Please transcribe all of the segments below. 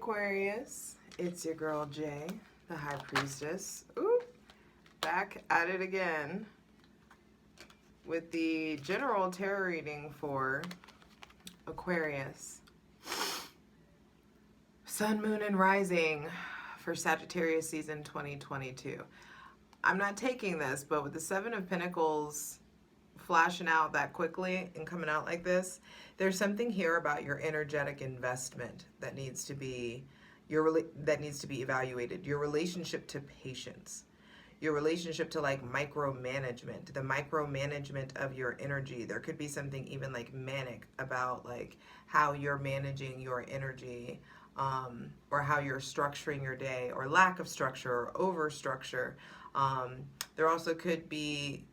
Aquarius, it's your girl Jay, the High Priestess. Ooh, back at it again with the general tarot reading for Aquarius. Sun, Moon, and Rising for Sagittarius season 2022. I'm not taking this, but with the Seven of Pentacles flashing out that quickly and coming out like this, there's something here about your energetic investment that needs to be evaluated. Your relationship to patience, your relationship to like micromanagement, the micromanagement of your energy. There could be something even like manic about like how you're managing your energy, or how you're structuring your day, or lack of structure or over structure. There also could be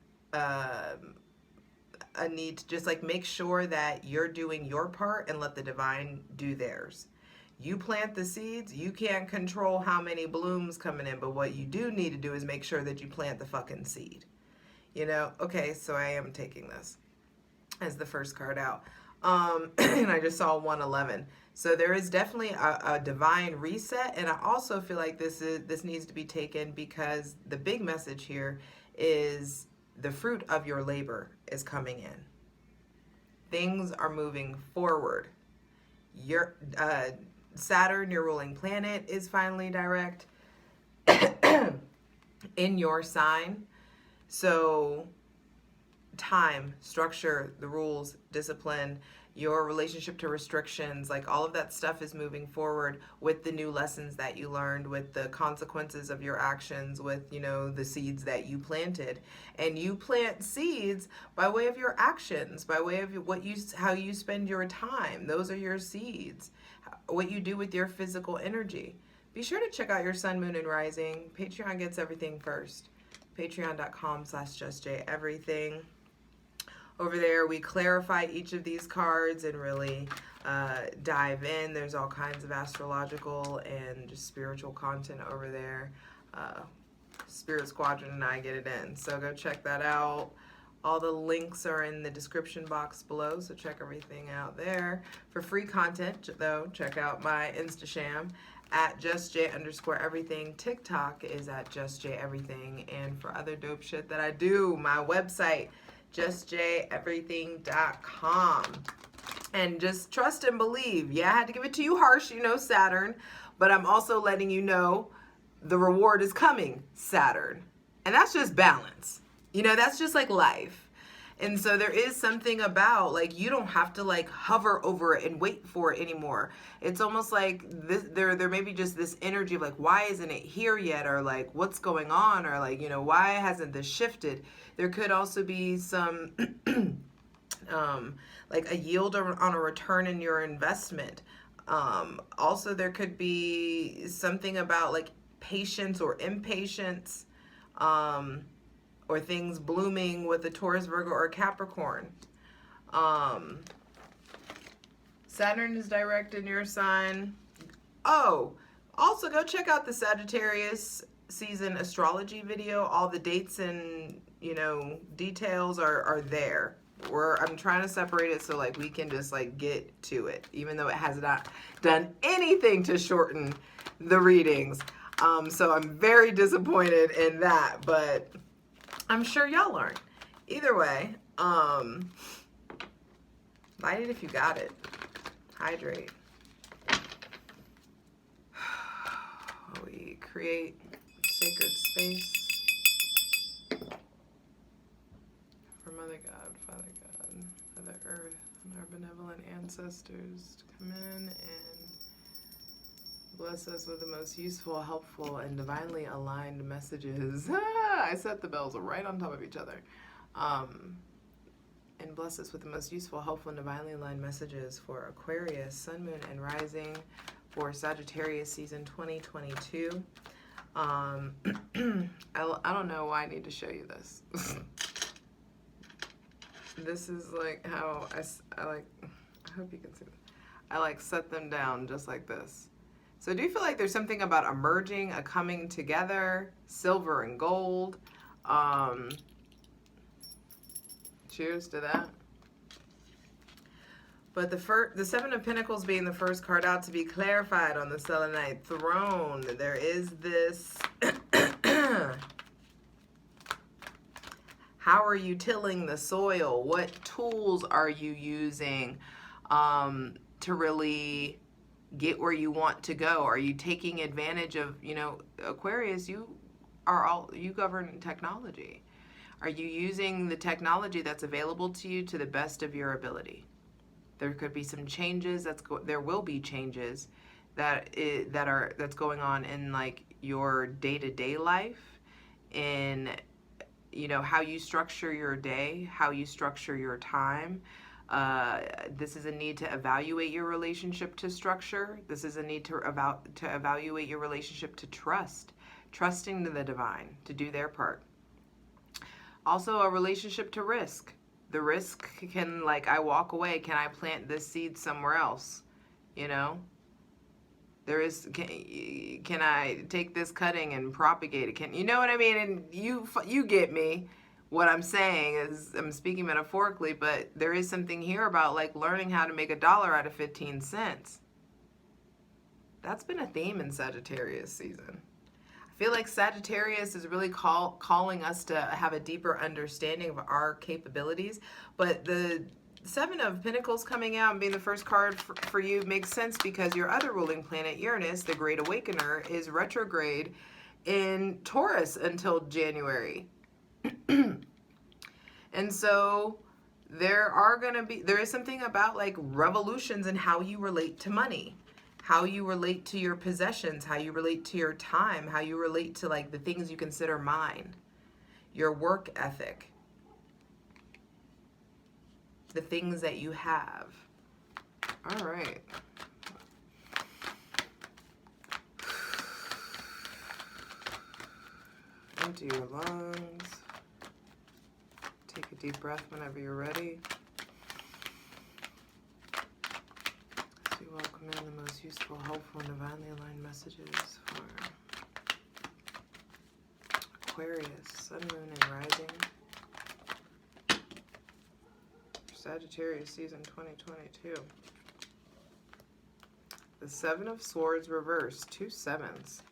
a need to just like make sure that you're doing your part and let the divine do theirs. You plant the seeds, you can't control how many blooms coming in, but what you do need to do is make sure that you plant the fucking seed. You know? Okay, so I am taking this as the first card out. And I just saw 111. So there is definitely a divine reset, and I also feel like this needs to be taken because the big message here is the fruit of your labor is coming in. Things are moving forward. Your Saturn, your ruling planet, is finally direct in your sign. So time, structure, the rules, discipline, your relationship to restrictions, like all of that stuff is moving forward with the new lessons that you learned, with the consequences of your actions, with, you know, the seeds that you planted. And you plant seeds by way of your actions, by way of how you spend your time. Those are your seeds. What you do with your physical energy. Be sure to check out your Sun, Moon, and Rising. Patreon gets everything first. Patreon.com/justjeverything. Over there, we clarify each of these cards and really dive in. There's all kinds of astrological and just spiritual content over there. Spirit Squadron and I get it in. So go check that out. All the links are in the description box below, so check everything out there. For free content, though, check out my Instasham at justj_everything. TikTok is at justjeverything. And for other dope shit that I do, my website, justjeverything.com. And just trust and believe. Yeah, I had to give it to you harsh, you know, Saturn, but I'm also letting you know the reward is coming, Saturn. And that's just balance. You know, that's just like life. And so there is something about like you don't have to like hover over it and wait for it anymore. It's almost like this, there may be just this energy of like, why isn't it here yet? Or like, what's going on? Or like, you know, why hasn't this shifted? There could also be some like a yield on a return in your investment. Also, there could be something about like patience or impatience. Or things blooming with a Taurus, Virgo, or Capricorn. Saturn is direct in your sign. Oh, also go check out the Sagittarius season astrology video. All the dates and, you know, details are there. I'm trying to separate it so like we can just like get to it, even though it has not done anything to shorten the readings. So I'm very disappointed in that, but I'm sure y'all learned. Either way, light it if you got it. Hydrate. We create sacred space for Mother God, Father God, Mother Earth, and our benevolent ancestors to come in and bless us with the most useful, helpful, and divinely aligned messages. I set the bells right on top of each other. And bless us with the most useful, helpful, and divinely aligned messages for Aquarius, Sun, Moon, and Rising for Sagittarius season 2022. I don't know why I need to show you this. This is like how I hope you can see this. I like set them down just like this. So do you feel like there's something about emerging, a coming together, silver and gold? Cheers to that. But the Seven of Pentacles being the first card out to be clarified on the Selenite throne, there is this. How are you tilling the soil? What tools are you using to really get where you want to go? Are you taking advantage of, Aquarius, you govern technology. Are you using the technology that's available to you to the best of your ability? There could be some changes. There will be changes that's going on in like your day-to-day life, in how you structure your day, how you structure your time. This is a need to evaluate your relationship to structure. This is a need to evaluate your relationship to trusting to the divine to do their part. Also, a relationship to risk. The risk can, like, I walk away, can I plant this seed somewhere else? There is, can I take this cutting and propagate it? You know what I mean? And you get me. What I'm saying is, I'm speaking metaphorically, but there is something here about like learning how to make $1 out of 15 cents. That's been a theme in Sagittarius season. I feel like Sagittarius is really calling us to have a deeper understanding of our capabilities, but the Seven of Pentacles coming out and being the first card for you makes sense because your other ruling planet, Uranus, the Great Awakener, is retrograde in Taurus until January. And so there is something about like revolutions in how you relate to money, how you relate to your possessions, how you relate to your time, how you relate to like the things you consider mine, your work ethic, the things that you have. All right. Empty your lungs. Take a deep breath whenever you're ready. So you welcome in the most useful, helpful, and divinely aligned messages for Aquarius, Sun, Moon, and Rising. Sagittarius season 2022. The Seven of Swords reversed. 2 sevens.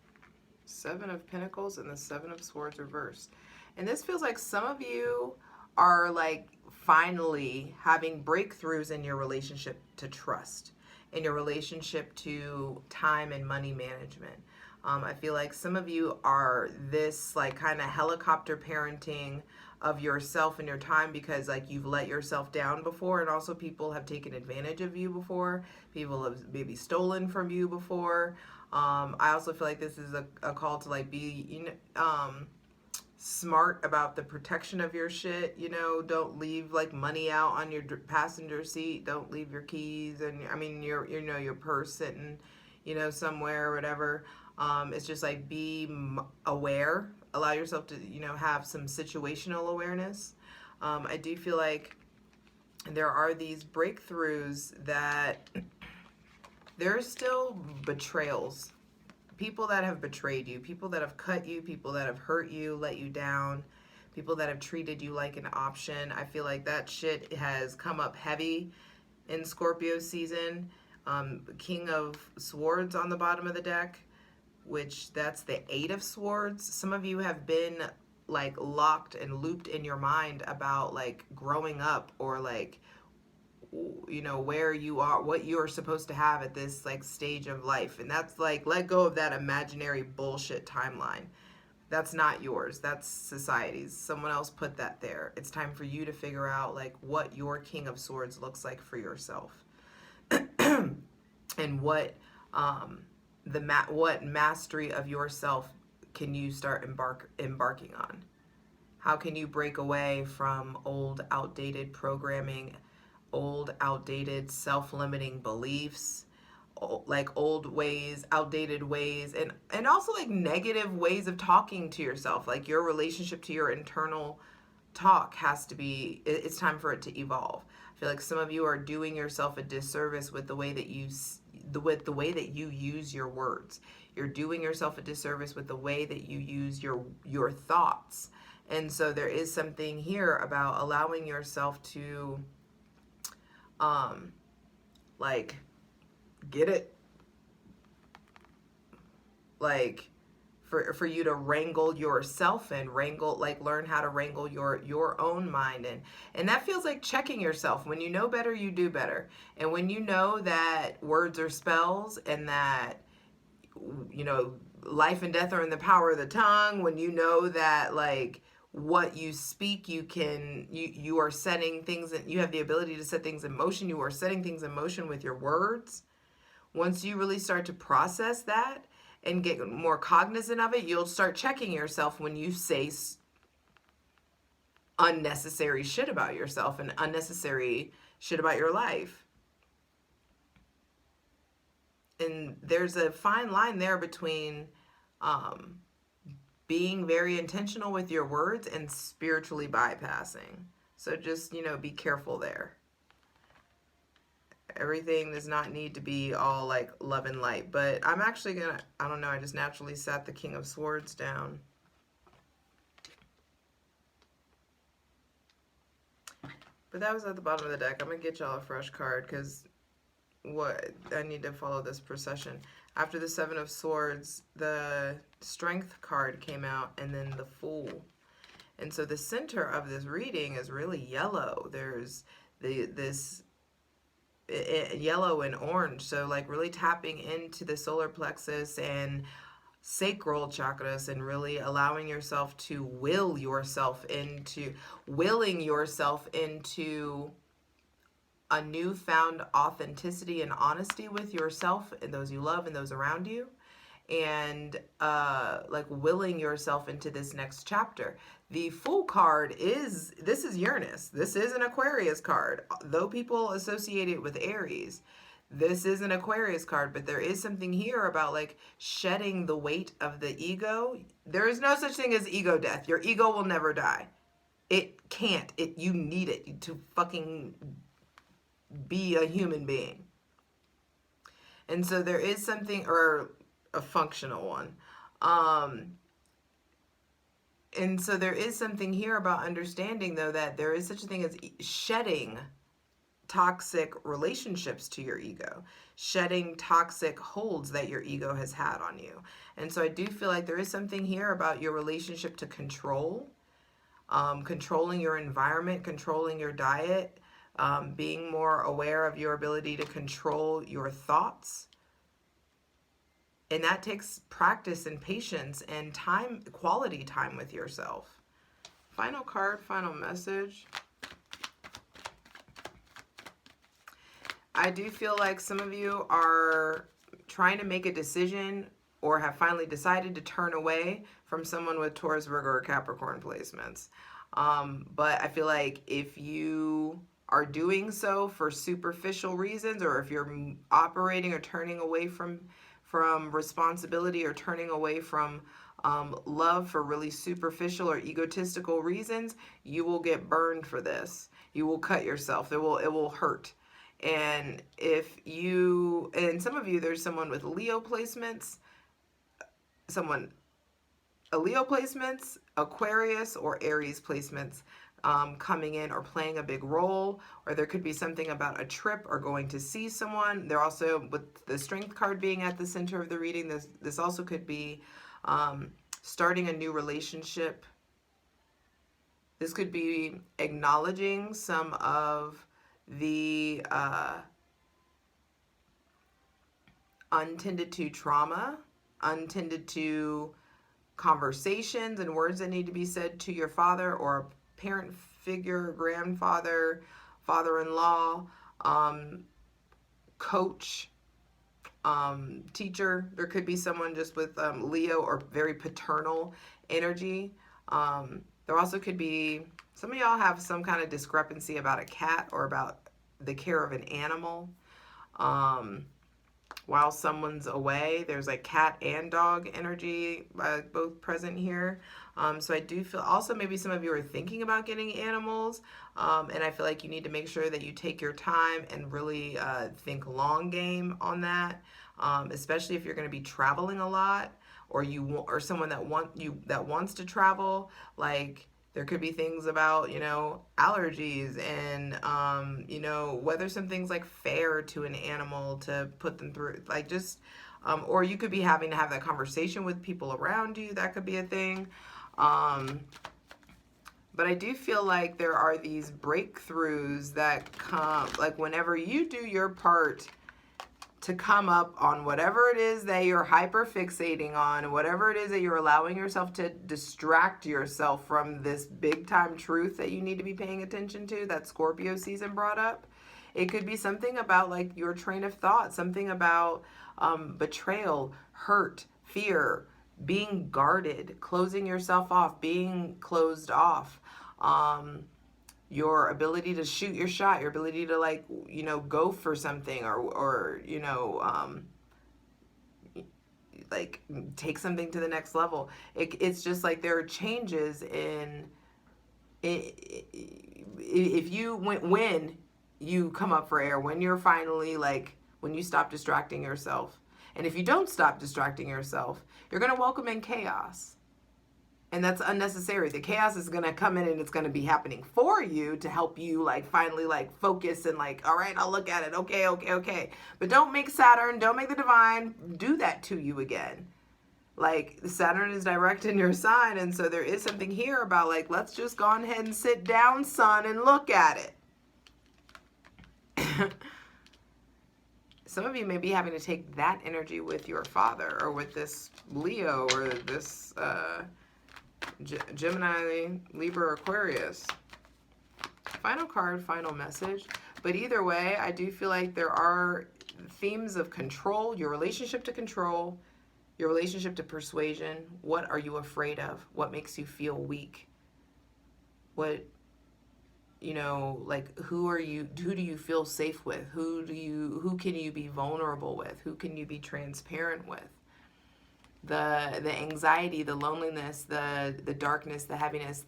Seven of Pentacles and the Seven of Swords reversed. And this feels like some of you are like finally having breakthroughs in your relationship to trust, in your relationship to time and money management. I feel like some of you are this like kind of helicopter parenting of yourself and your time because like you've let yourself down before, and also people have taken advantage of you before. People have maybe stolen from you before. I also feel like this is a call to like be smart about the protection of your shit. Don't leave like money out on your passenger seat. Don't leave your keys and your purse sitting somewhere or whatever. It's just like be aware, allow yourself to have some situational awareness. I do feel like there are these breakthroughs that there are still betrayals. People that have betrayed you, people that have cut you, people that have hurt you, let you down, people that have treated you like an option. I feel like that shit has come up heavy in Scorpio season. King of Swords on the bottom of the deck, which that's the 8 of Swords. Some of you have been like locked and looped in your mind about like growing up or like where you are, what you're supposed to have at this like stage of life. And that's like, let go of that imaginary bullshit timeline. That's not yours. That's society's. Someone else put that there. It's time for you to figure out like what your King of Swords looks like for yourself. And what what mastery of yourself can you start embarking on? How can you break away from old outdated programming, old outdated self-limiting beliefs, like old ways, outdated ways, and also like negative ways of talking to yourself. Like your relationship to your internal talk has to be, it's time for it to evolve. I feel like some of you are doing yourself a disservice with the way that you use your words. You're doing yourself a disservice with the way that you use your thoughts. And so there is something here about allowing yourself to Like, get it? Like, for you to wrangle yourself and wrangle, like, learn how to wrangle your own mind. And that feels like checking yourself. When you know better, you do better. And when you know that words are spells, and that, you know, life and death are in the power of the tongue, when you know that, like, what you speak, you are setting things, and you have the ability to set things in motion. You are setting things in motion with your words. Once you really start to process that and get more cognizant of it, you'll start checking yourself when you say unnecessary shit about yourself and unnecessary shit about your life. And there's a fine line there between being very intentional with your words and spiritually bypassing. So just, you know, be careful there. Everything does not need to be all like love and light. But I'm actually gonna, I don't know, I just naturally sat the King of Swords down. But that was at the bottom of the deck. I'm gonna get y'all a fresh card because I need to follow this procession. After the Seven of Swords, the Strength card came out, and then the Fool. And so the center of this reading is really yellow. There's this yellow and orange, so like really tapping into the solar plexus and sacral chakras, and really allowing yourself to willing yourself into a newfound authenticity and honesty with yourself and those you love and those around you, and like willing yourself into this next chapter. The Fool card this is Uranus. This is an Aquarius card. Though people associate it with Aries, this is an Aquarius card, but there is something here about like shedding the weight of the ego. There is no such thing as ego death. Your ego will never die. It can't. You need it to fucking be a human being. And so there is something, or a functional one. And so there is something here about understanding, though, that there is such a thing as shedding toxic relationships to your ego, shedding toxic holds that your ego has had on you. And so I do feel like there is something here about your relationship to control, controlling your environment, controlling your diet, being more aware of your ability to control your thoughts. And that takes practice and patience and time, quality time with yourself. Final card, final message. I do feel like some of you are trying to make a decision or have finally decided to turn away from someone with Taurus, Virgo, or Capricorn placements. But I feel like if you are doing so for superficial reasons, or if you're operating or turning away from responsibility, or turning away from love for really superficial or egotistical reasons, you will get burned for this. You will cut yourself. It will hurt. And some of you, there's someone with Leo placements, Aquarius or Aries placements coming in or playing a big role, or there could be something about a trip or going to see someone. There also, with the Strength card being at the center of the reading, this also could be starting a new relationship. This could be acknowledging some of the untended to trauma, untended to conversations and words that need to be said to your father or a parent figure, grandfather, father-in-law, coach, teacher. There could be someone just with Leo or very paternal energy. There also could be, some of y'all have some kind of discrepancy about a cat or about the care of an animal. While someone's away, there's like cat and dog energy both present here. So I do feel also maybe some of you are thinking about getting animals, and I feel like you need to make sure that you take your time and really think long game on that, especially if you're going to be traveling a lot, or someone that wants to travel. Like, There could be things about, you know, allergies and, you know, whether something's like fair to an animal to put them through, like just, or you could be having to have that conversation with people around you. That could be a thing. But I do feel like there are these breakthroughs that come, like whenever you do your part to come up on whatever it is that you're hyper fixating on, whatever it is that you're allowing yourself to distract yourself from this big time truth that you need to be paying attention to, that Scorpio season brought up. It could be something about like your train of thought, something about betrayal, hurt, fear, being guarded, closing yourself off, being closed off. Your ability to shoot your shot, your ability to like, you know, go for something or you know, like take something to the next level. It's just like there are changes in if you when you come up for air, when you're finally like, when you stop distracting yourself. And if you don't stop distracting yourself, you're going to welcome in chaos. And that's unnecessary. The chaos is going to come in and it's going to be happening for you to help you like finally like focus and like, all right, I'll look at it. Okay, okay, okay. But don't make Saturn, don't make the divine do that to you again. Like Saturn is direct in your sign. And so there is something here about like, let's just go on ahead and sit down, son, and look at it. Some of you may be having to take that energy with your father or with this Leo or this Gemini, Libra, Aquarius. Final card, final message. But either way, I do feel like there are themes of control, your relationship to control, your relationship to persuasion. What are you afraid of? What makes you feel weak? What, you know, like who do you feel safe with? Who can you be vulnerable with? Who can you be transparent with? The anxiety, the loneliness, the darkness, the heaviness,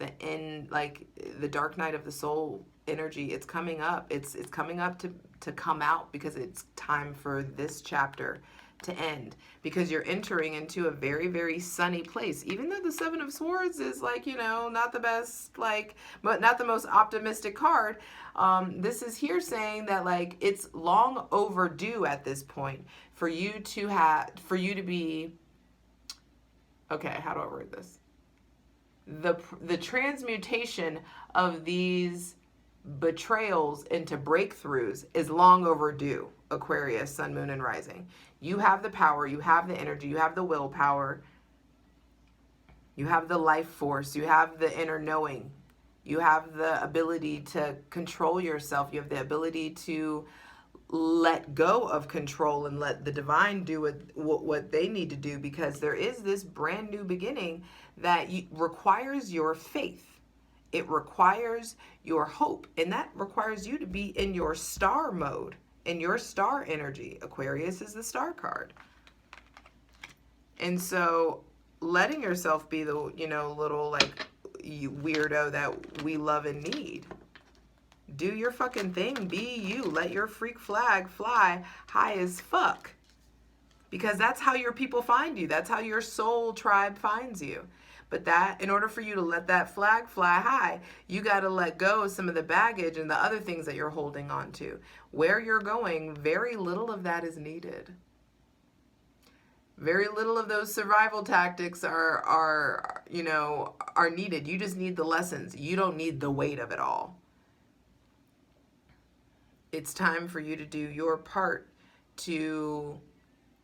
like the dark night of the soul energy, it's coming up. It's coming up to come out because it's time for this chapter to end, because you're entering into a very, very sunny place. Even though the Seven of Swords is like, you know, not the best, like, but not the most optimistic card. This is here saying that like it's long overdue at this point for you to be, okay, how do I word this? The transmutation of these betrayals into breakthroughs is long overdue, Aquarius, Sun, Moon, and Rising. You have the power, you have the energy, you have the willpower, you have the life force, you have the inner knowing, you have the ability to control yourself, you have the ability to let go of control and let the divine do what they need to do, because there is this brand new beginning that requires your faith. It requires your hope, and that requires you to be in your star mode, in your star energy. Aquarius is the star card. And so letting yourself be the, you know, little like weirdo that we love and need. Do your fucking thing. Be you. Let your freak flag fly high as fuck. Because that's how your people find you. That's how your soul tribe finds you. But that, in order for you to let that flag fly high, you got to let go of some of the baggage and the other things that you're holding on to. Where you're going, very little of that is needed. Very little of those survival tactics are needed. You just need the lessons. You don't need the weight of it all. It's time for you to do your part to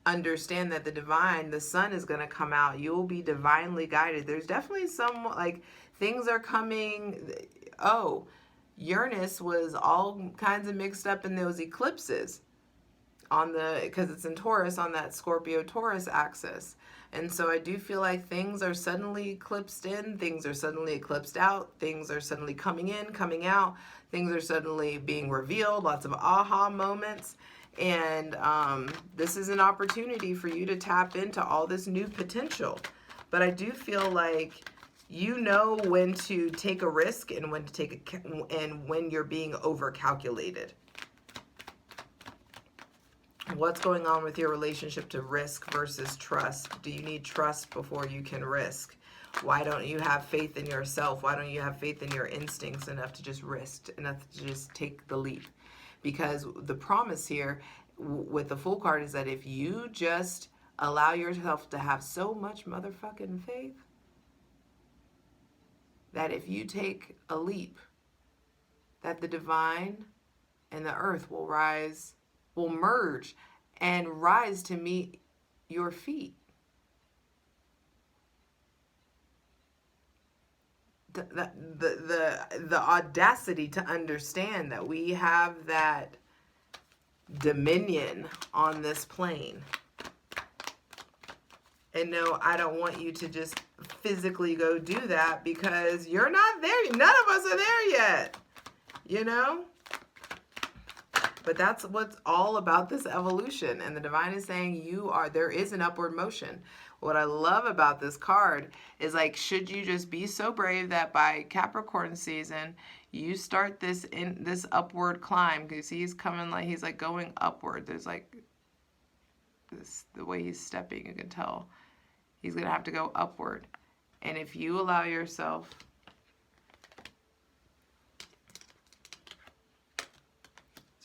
understand that the divine, the sun is going to come out. You'll be divinely guided. There's definitely some like things are coming. Oh, Uranus was all kinds of mixed up in those eclipses because it's in Taurus, on that Scorpio Taurus axis. And so I do feel like things are suddenly eclipsed in, things are suddenly eclipsed out, things are suddenly coming in, coming out, things are suddenly being revealed, lots of aha moments. And this is an opportunity for you to tap into all this new potential. But I do feel like you know when to take a risk and when to and when you're being overcalculated. What's going on with your relationship to risk versus trust? Do you need trust before you can risk? Why don't you have faith in yourself? Why don't you have faith in your instincts enough to just risk, enough to just take the leap? Because the promise here with the Fool card is that if you just allow yourself to have so much motherfucking faith, that if you take a leap, that the divine and the earth will rise, will merge and rise to meet your feet. The audacity to understand that we have that dominion on this plane. And no, I don't want you to just physically go do that, because you're not there. None of us are there yet, you know? But that's what's all about this evolution. And the divine is saying there is an upward motion. What I love about this card is, like, should you just be so brave that by Capricorn season, you start this upward climb, because he's coming, like, he's like going upward. There's like this, the way he's stepping, you can tell he's going to have to go upward. And if you allow yourself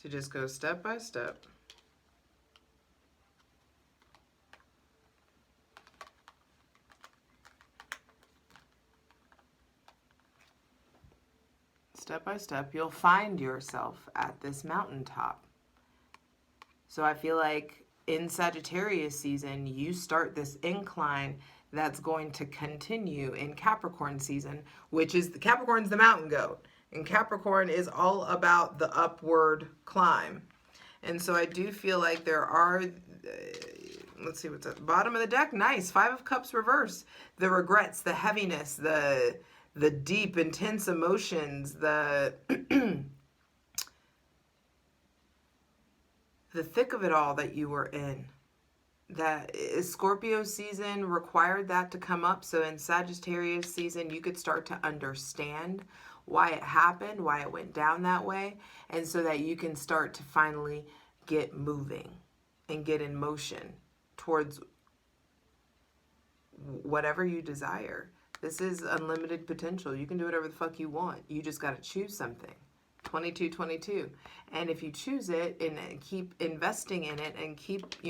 to just go step by step, step by step, you'll find yourself at this mountaintop. So I feel like in Sagittarius season, you start this incline that's going to continue in Capricorn season, which is, Capricorn's the mountain goat. And Capricorn is all about the upward climb. And so I do feel like there are, let's see what's at the bottom of the deck. Nice. 5 of Cups reversed. The regrets, the heaviness, the deep, intense emotions, the the thick of it all that you were in. That Scorpio season required that to come up. So in Sagittarius season, you could start to understand why it happened, why it went down that way, and so that you can start to finally get moving and get in motion towards whatever you desire. This is unlimited potential. You can do whatever the fuck you want. You just got to choose something. 2222. And if you choose it and keep investing in it and keep,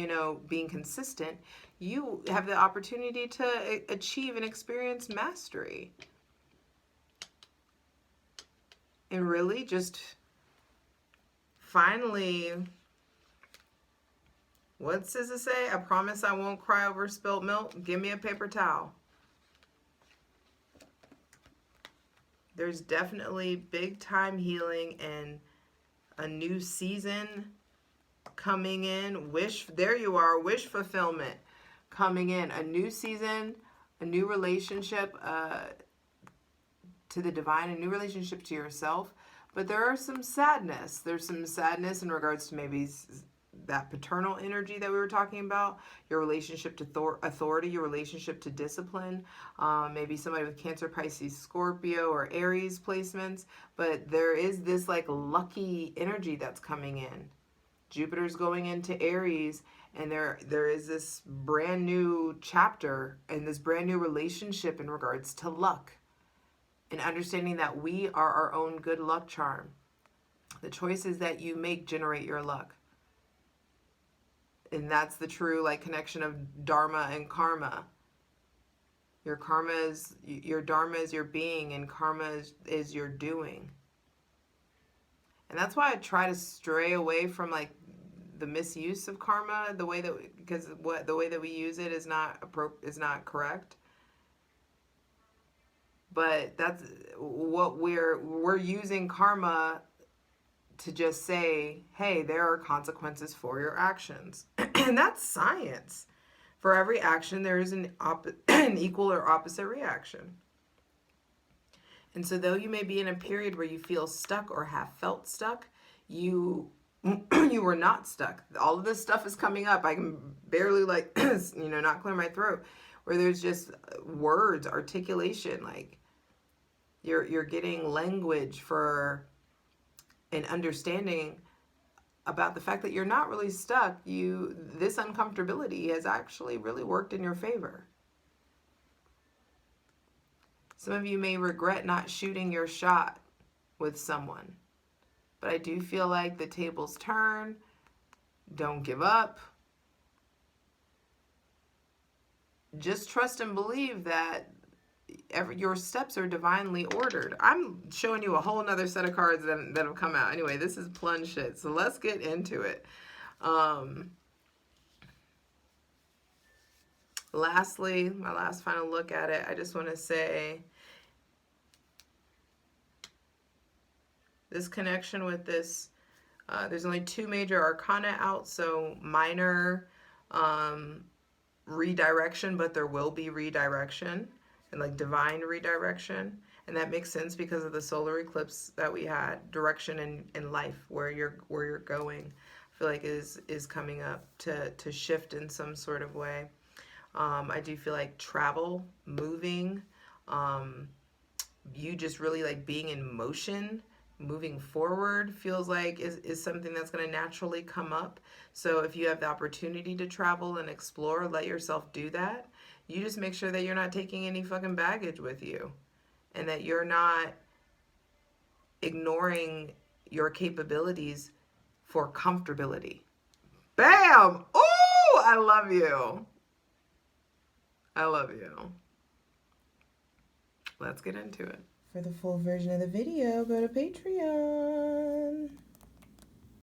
being consistent, you have the opportunity to achieve and experience mastery. And really just finally, what does it say? I promise I won't cry over spilt milk. Give me a paper towel. There's definitely big time healing and a new season coming in. There you are, wish fulfillment coming in. A new season, a new relationship to the divine, a new relationship to yourself. But there are some sadness. There's some sadness in regards to maybe that paternal energy that we were talking about, your relationship to authority, your relationship to discipline, maybe somebody with Cancer, Pisces, Scorpio, or Aries placements. But there is this like lucky energy that's coming in. Jupiter's going into Aries, and there is this brand new chapter and this brand new relationship in regards to luck, and understanding that we are our own good luck charm. The choices that you make generate your luck. And that's the true connection of dharma and karma. Your karma is, your dharma is your being, and karma is your doing. And that's why I try to stray away from the misuse of karma, the way that we use it is not correct. But that's what we're using karma to just say, hey, there are consequences for your actions. And that's science. For every action, there is an equal or opposite reaction. And so though you may be in a period where you feel stuck or have felt stuck, you were not stuck. All of this stuff is coming up. I can barely not clear my throat, where there's just words, articulation, you're getting language for an understanding about the fact that you're not really stuck. This uncomfortability has actually really worked in your favor. Some of you may regret not shooting your shot with someone. But I do feel like the tables turn. Don't give up. Just trust and believe that your steps are divinely ordered. I'm showing you a whole nother set of cards that have come out. Anyway, this is plunge shit. So let's get into it. Lastly, my last final look at it, I just want to say this connection with this, there's only 2 major arcana out, so minor redirection, but there will be redirection and like divine redirection. And that makes sense because of the solar eclipse that we had. Direction in life, where you're going, I feel like is coming up to shift in some sort of way. I do feel like travel, moving, you just really like being in motion, moving forward feels like is something that's going to naturally come up. So if you have the opportunity to travel and explore, let yourself do that. You just make sure that you're not taking any fucking baggage with you, and that you're not ignoring your capabilities for comfortability. Bam! Ooh, I love you. I love you. Let's get into it. For the full version of the video, go to Patreon.